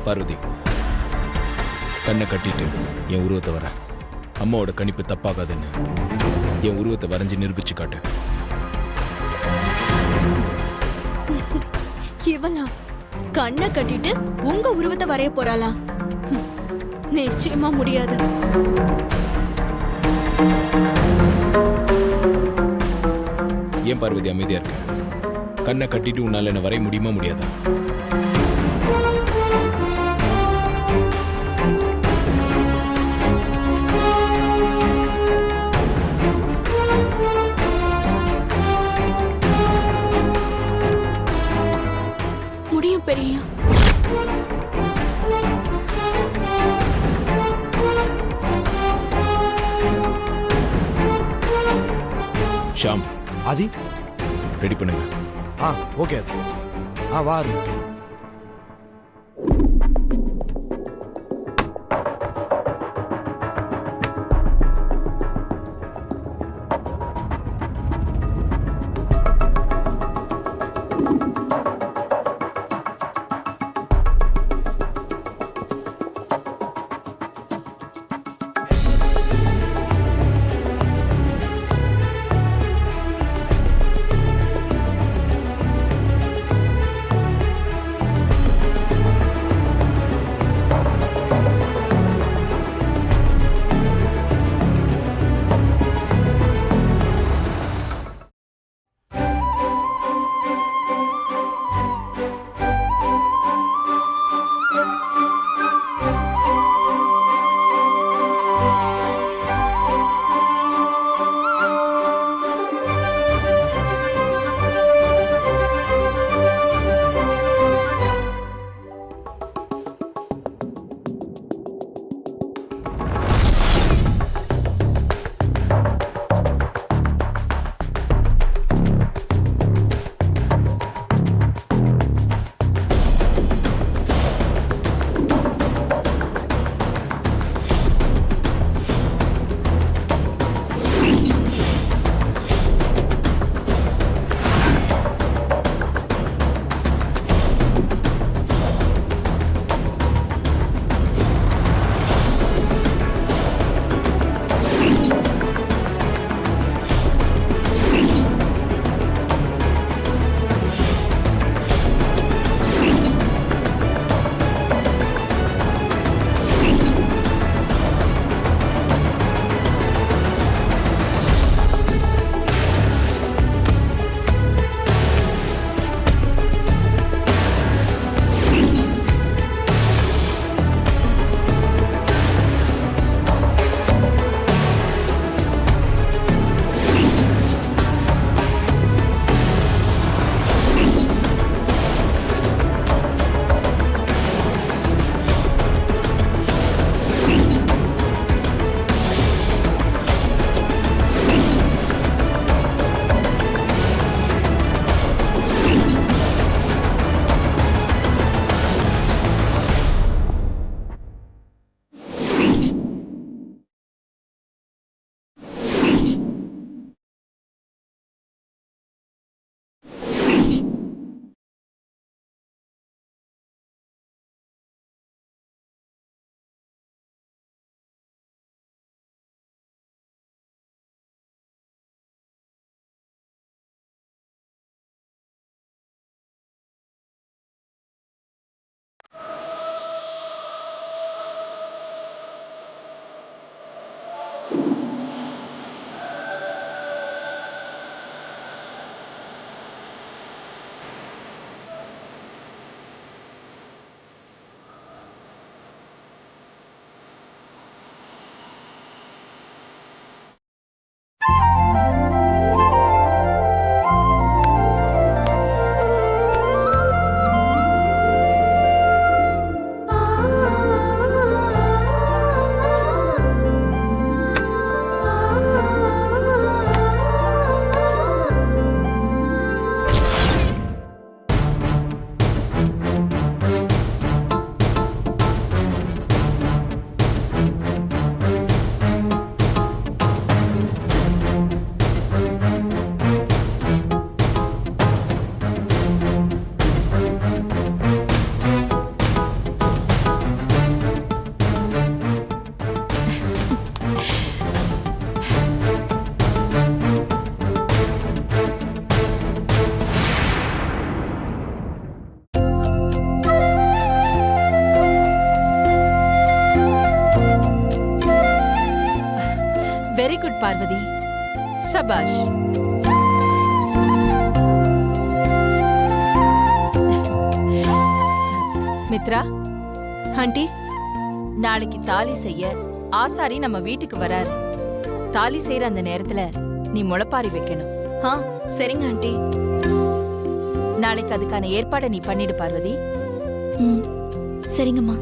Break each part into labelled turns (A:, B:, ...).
A: பார்வதி, கண்ணை கட்டிட்டு என் உருவத்தை வர. அம்மாவோட கணிப்பு தப்பாகாதுன்னு என் உருவத்தை வரைஞ்சி நிரூபிச்சு காட்டு.
B: இவளா கண்ணை கட்டிட்டு உங்க உருவத்தை வரைய போறாளா? நிச்சயமா முடியாது.
A: ஏன் பார்வதி அமைதியா இருக்க? கண்ணை கட்டிட்டு உன்னால என்ன வரைய முடியுமா முடியாதா?
B: முடியும் பெரிய.
A: ஷாம்,
C: ஆதி,
A: ரெடி பண்ணுங்க.
C: ஓகே. வா.
D: குட் பார்வதி. சபாஷ். மித்ரா,
B: ஆண்டி,
D: நாளைக்கு தாலி செய்ய ஆசாரி நம்ம வீட்டுக்கு வராரு. தாலி செய்யற அந்த நேரத்துல நீ முளைப்பாரி வைக்கணும்.
B: ஆ சரிங்க ஆண்டி.
D: நாளைக்கு அதுக்கான ஏற்பாடை நீ பண்ணிடு பார்வதி.
B: ம் சரிங்கம்மா.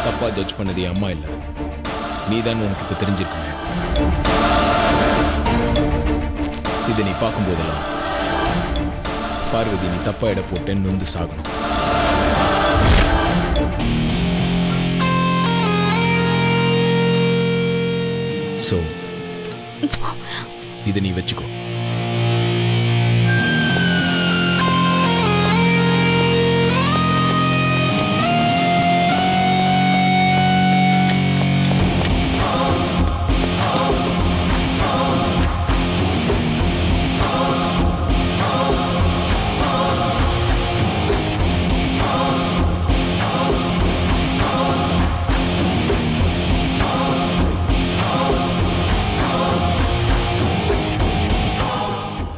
A: தப்பா ஜட்ஜ் பண்ணது என் அம்மா இல்ல, நீதான் உனக்கு இப்ப தெரிஞ்சிருக்குமே. இதை நீ பார்க்கும்போதெல்லாம் பார்வதி நீ தப்பா இட போட்டேன்னு வந்து சாகணும். சோ இதை நீ வச்சுக்கோ.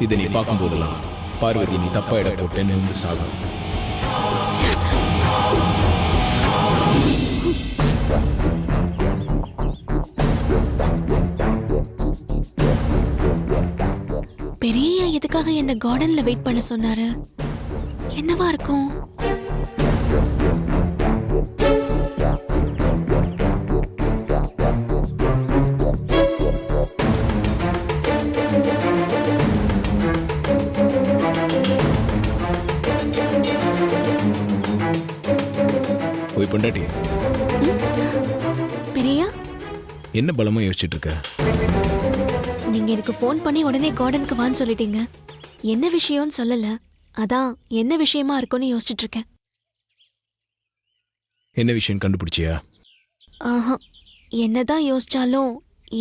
A: இதை நீ பார்க்கும்போதெல்லாம் பார்வதி நீ தப்பா இட போட்டேன்னு வந்து சாகும்.
E: பெரிய எதுக்காக என்ன கார்டன்ல வெயிட் பண்ண சொன்னாரு? என்னவா இருக்கும்?
A: போய் பொண்டாட்டி,
E: பெரியா,
A: என்ன பலமா யோசிச்சுட்டு இருக்க?
E: நீங்க எனக்கு ஃபோன் பண்ணி உடனே கார்டனுக்கு வான்னு சொல்லிட்டீங்க. என்ன விஷயம்னு சொல்லல. அதான் என்ன விஷயமா இருக்கும்னு யோசிச்சுட்டு இருக்கேன்.
A: என்ன விஷயம் கண்டுபிடிச்சியா?
E: ஆஹா, என்னதான் யோசிச்சாலும்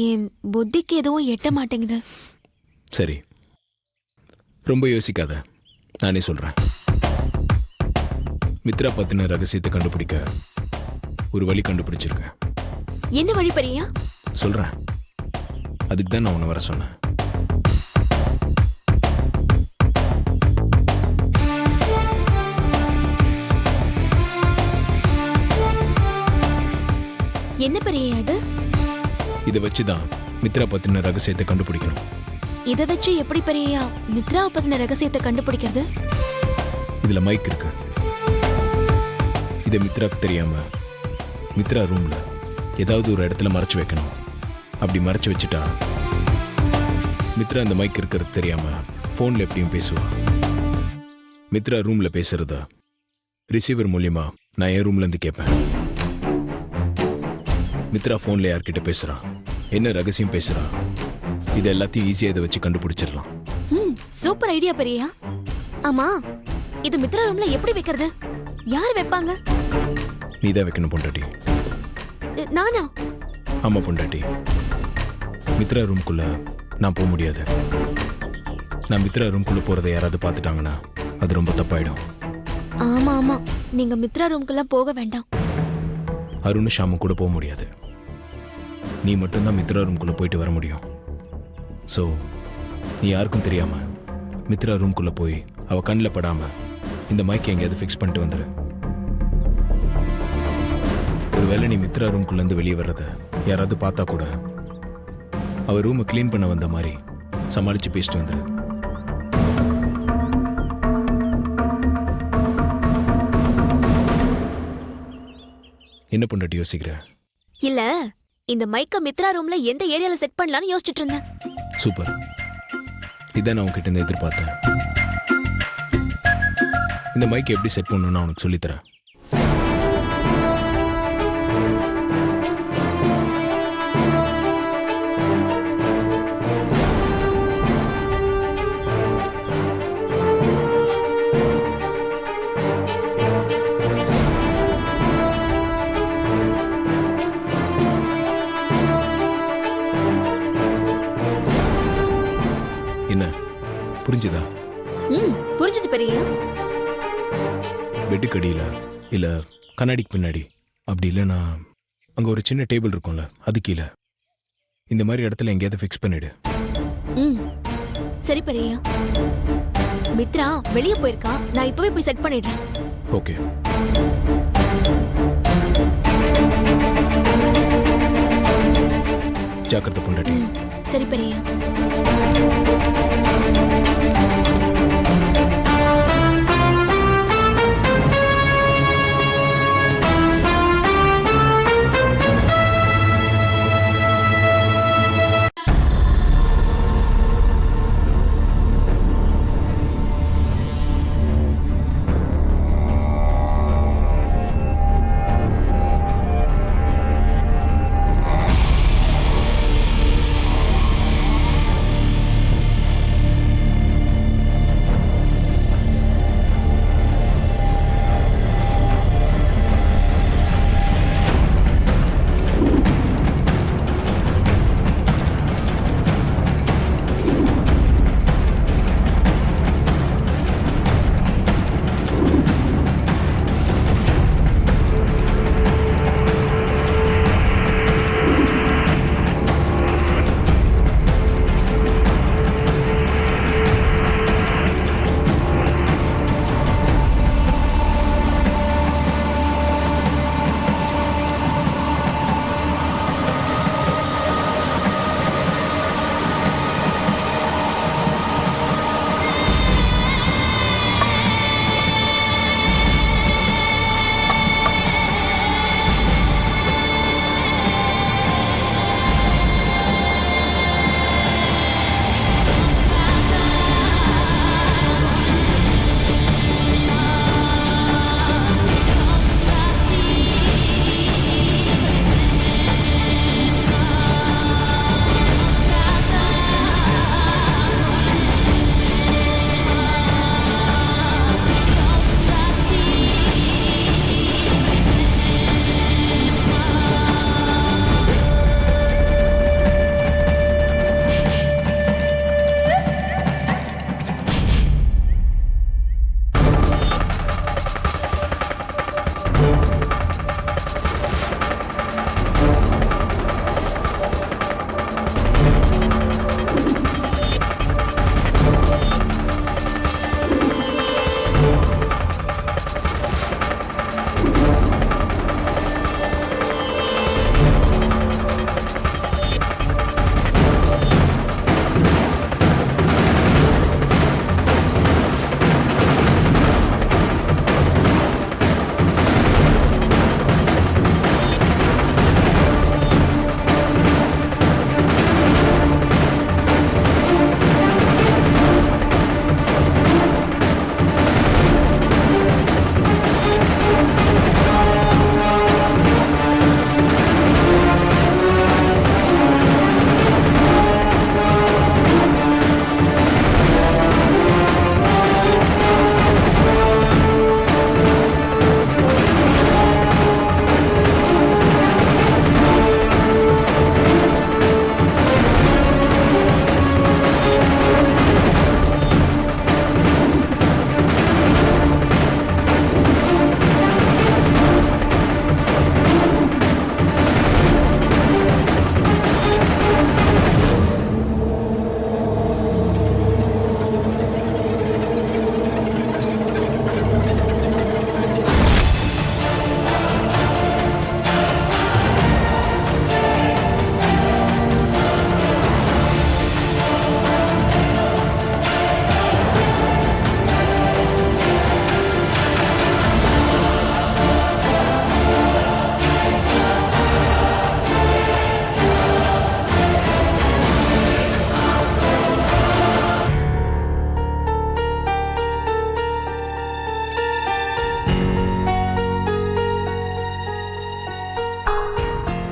E: என் புத்திக்கு எதுவும் எட்ட மாட்டேங்குது.
A: சரி, ரொம்ப யோசிக்காத, நானே சொல்றேன். மித்ரா பத்தின ரகசியத்தை கண்டுபிடிக்க ஒரு வழி கண்டுபிடிச்சிருக்கேன்.
E: என்ன வழி பெரியா?
A: சொல்றேன். அதுக்கு தான் நான் உன்னை வர சொன்னேன்.
E: என்ன பெரியா இது?
A: இதை வச்சுதான் மித்ரா பத்தின ரகசியத்தை கண்டுபிடிக்கணும்.
E: இதை வச்சு எப்படி பெரியா மித்ரா பத்தின ரகசியத்தை கண்டுபிடிக்கிறது?
A: இதுல மைக் இருக்கு. இதை மித்ராக்கு தெரியாம மித்ரா ரூம்ல ஏதாவது ஒரு இடத்துல மறைச்சு வைக்கணும். அப்படி மறைச்சு வச்சுட்டா மித்ரா இந்த மைக் இருக்கிறது தெரியாம போன்ல எப்படியும் பேசுவா. மித்ரா ரூம்ல பேசுறத ரிசீவர் மூலியமா நான் என் ரூம்ல இருந்து கேட்பேன். மித்ரா போன்ல யார்கிட்ட பேசுறா, என்ன ரகசியம் பேசுறா, இது எல்லாத்தையும் ஈஸியா இதை வச்சு கண்டுபிடிச்சிடலாம்.
E: சூப்பர் ஐடியா பெரியா. ஆமா, இது மித்ரா ரூம்ல எப்படி வைக்கிறது? யார் வைப்பாங்க?
A: நீதான் வைக்கணும் பொண்டாட்டி.
E: நானா?
A: ஆமா பொண்டாட்டி. மித்ரா ரூம்குள்ள நான் போக முடியாது. நான் மித்ரா ரூம்குள்ள போறதை யாராவது பார்த்துட்டாங்கன்னா அது ரொம்ப தப்பாயிடும்.
E: ஆமா ஆமா, நீங்க மித்ரா ரூம்குள்ள போக வேண்டாம்.
A: அருண் ஷாமு கூட போக முடியாது. நீ மட்டும்தான் மித்ரா ரூம்குள்ள போயிட்டு வர முடியும். ஸோ நீ யாருக்கும் தெரியாம மித்ரா ரூம்குள்ள போய் அவ கண்ணில் படாம இந்த மைக் எங்கேயாவது ஃபிக்ஸ் பண்ணிட்டு வந்துரு. ஒருவேளை நீ மித்ரா ரூம்குள்ள இருந்து வெளியே வர்றத யாராவது பார்த்தா கூட அவ ரூமை கிளீன் பண்ண வந்த மாதிரி சமாளிச்சு பேசிட்டு வந்துரு. என்ன பொண்டாட்டி யோசிக்கிற?
E: இல்ல, இந்த மைக்க மித்ரா ரூம்ல எந்த ஏரியால செட் பண்ணலாம்னு யோசிச்சுட்டு இருந்தேன்.
A: சூப்பர், இதான் நான் உன்கிட்ட இருந்து எதிர்பார்த்தேன். இந்த மைக் எப்படி செட் பண்ணணும்னு நான் உனக்கு சொல்லித்தரேன். புரிஞ்சுதா?
E: ம் புரிஞ்சது பெரியய்யா.
A: பெட்டுக்கடியில இல்ல கண்ணாடிக்கு பின்னாடி, அப்படி இல்லைன்னா அங்க ஒரு சின்ன டேபிள் இருக்கும்ல, அது கீழே, இந்த மாதிரி இடத்துல எங்கேயாவது ஃபிக்ஸ் பண்ணிடு.
E: ம் சரி பெரியய்யா. மித்ரா வெளியே போயிருக்கா, நான் இப்பவே போய் செட் பண்ணிடுறேன்.
A: ஓகே. ஜாக்கிரதை பொண்டாட்டி.
E: சரி பெரியய்யா.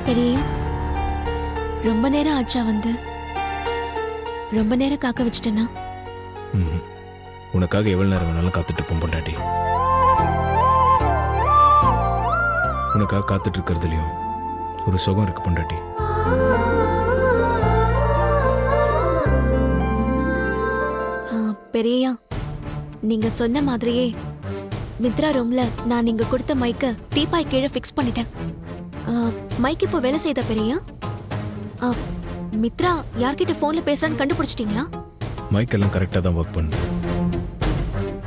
E: பெரிய ரொம்ப நேரம் ஆச்சா வந்து? ரொம்ப நேரம் காக்க வச்சிட்டேனா?
A: உனக்காக எவ்வளவு நேரம் வேணாலும் காத்துட்டு இருப்போம் பொண்டாட்டி. உனக்காக காத்துட்டு இருக்கிறதுலயும் ஒரு சுகம் இருக்கு பொண்டாட்டி.
E: பெரியயா, நீங்க சொன்ன மாதிரியே மித்ரா ரூம்ல நான் நீங்க கொடுத்த மைக்க டீப்பாய் கீழே ஃபிக்ஸ் பண்ணிட்டேன். மைக் இப்போ வேலை செய்த பெரியயா? மித்ரா யார்கிட்ட போன்ல பேசுறான்னு கண்டுபிடிச்சிட்டீங்களா?
A: மைக் எல்லாம் கரெக்டாக தான் ஒர்க் பண்ணுது.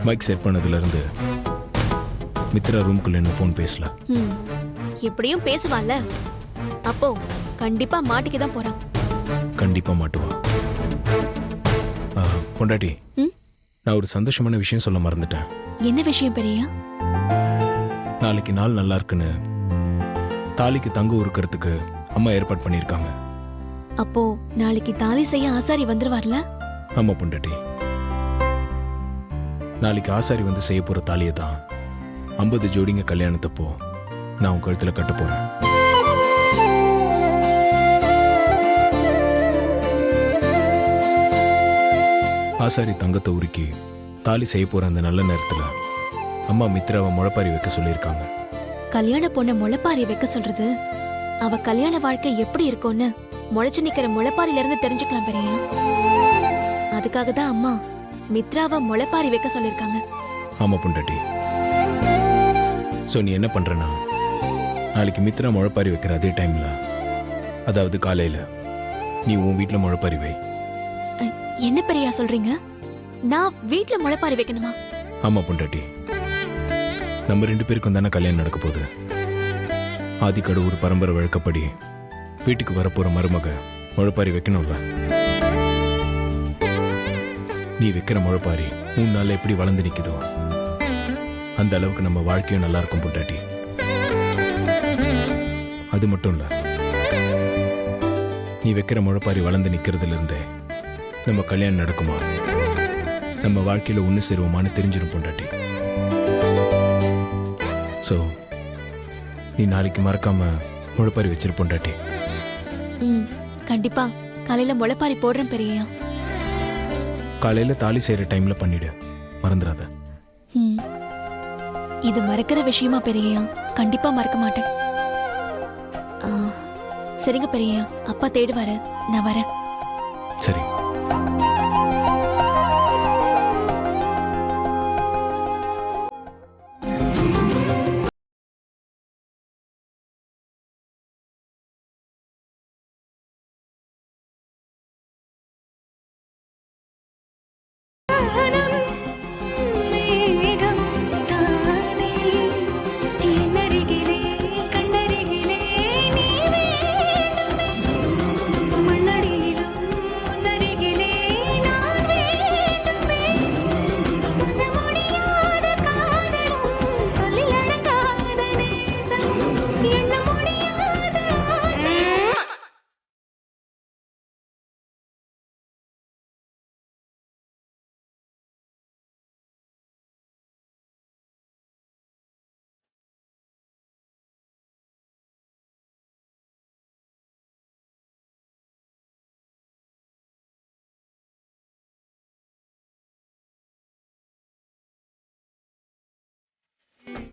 A: மைக் செட் பண்ணதுலேருந்து மித்ரா ரூம்குள்ள இன்னும் ஃபோன் பேசல.
E: ம், எப்படியும் பேசுவான்ல, அப்போ கண்டிப்பா மாட்டிக்க தான் போறான்.
A: கண்டிப்பாக மாட்டுவா. பொண்டாட்டி,
E: ம்?
A: நான் ஒரு சந்தோஷமான விஷயம் சொல்ல மறந்துட்டேன்.
E: என்ன விஷயம் பெரியயா?
A: நாளைக்கு நாள் நல்லா இருக்குன்னு தாலிக்கு தங்க உருக்கிறதுக்கு அம்மா ஏற்பாடு பண்ணியிருக்காங்க.
E: அப்போ நாளைக்கு தாலி செய்ய ஆசாரி வந்துருவார்ல?
A: ஆமா பொண்டாட்டி, நாளைக்கு ஆசாரி வந்து செய்ய போற தாலியை தான் 50 ஜோடிங்க கல்யாணத்தப்போ நான் உன் கழுத்துல கட்ட போறேன். ஆசாரி தங்கத்தை உருக்கி தாலி செய்ய போற அந்த நல்ல நேரத்துல அம்மா மித்ராவை முளைப்பாரி வைக்க சொல்லியிருக்காங்க.
E: கல்யாண பொண்ண முளைப்பாரி வைக்க சொல்றது அவ கல்யாண வாழ்க்கை எப்படி இருக்கும்னு முளைச்சு நிக்கிற முளைப்பாரில இருந்து தெரிஞ்சுக்கலாம் பெரியயா. அதுக்காக தான் அம்மா மித்ராவை முளைப்பாரி வைக்க சொல்லிருக்காங்க.
A: ஆமா பொண்டாட்டி. ஸோ நீ என்ன பண்றனா, நாளைக்கு மித்ரா முளைப்பாரி வைக்கிற அதே டைம்ல, அதாவது காலையில நீ உன் வீட்டில் முளைப்பாரி வை.
E: என்ன பெரியயா சொல்றீங்க? நான் வீட்ல முளைப்பாரி வைக்கணுமா?
A: ஆமா பொண்டாட்டி, நம்ம 2 பேருக்கும் தானே கல்யாணம் நடக்க போகுது. ஆதிக்கடு ஒரு பரம்பரை வழக்கப்படி வீட்டுக்கு வரப்போற மருமக முளைப்பாரி வைக்கணும்ல. நீ வைக்கிற முளைப்பாரி 3 நாள்ல எப்படி வளர்ந்து நிக்குதோ அந்த அளவுக்கு நம்ம வாழ்க்கையும் நல்லா இருக்கும் பொண்டாட்டி. அது மட்டும் இல்ல, நீ வைக்கிற முளைப்பாரி வளர்ந்து நிக்கிறதுல இருந்தே நம்ம கல்யாணம் நடக்குமா, நம்ம வாழ்க்கையில ஒண்ணு சேருவோமான்னு தெரிஞ்சிடும் பொண்டாட்டி. ஸோ நீ நாளைக்கு மறக்காம முளைப்பாரி வச்சிரு பொண்டாட்டி.
E: ம், கண்டிப்பா காலையில முளைப்பாரி போடுறேன் பெரியயா.
A: காலையில தாலி செய்யற டைம்ல பண்ணிடு, மறந்துடாத.
E: ம், இது மறக்கிற விஷயமா பெரியயா? கண்டிப்பா மறக்க மாட்டேன். சரிங்க பெரியயா, அப்பா தேடுவாரு, நான் வரேன்.
A: சரி.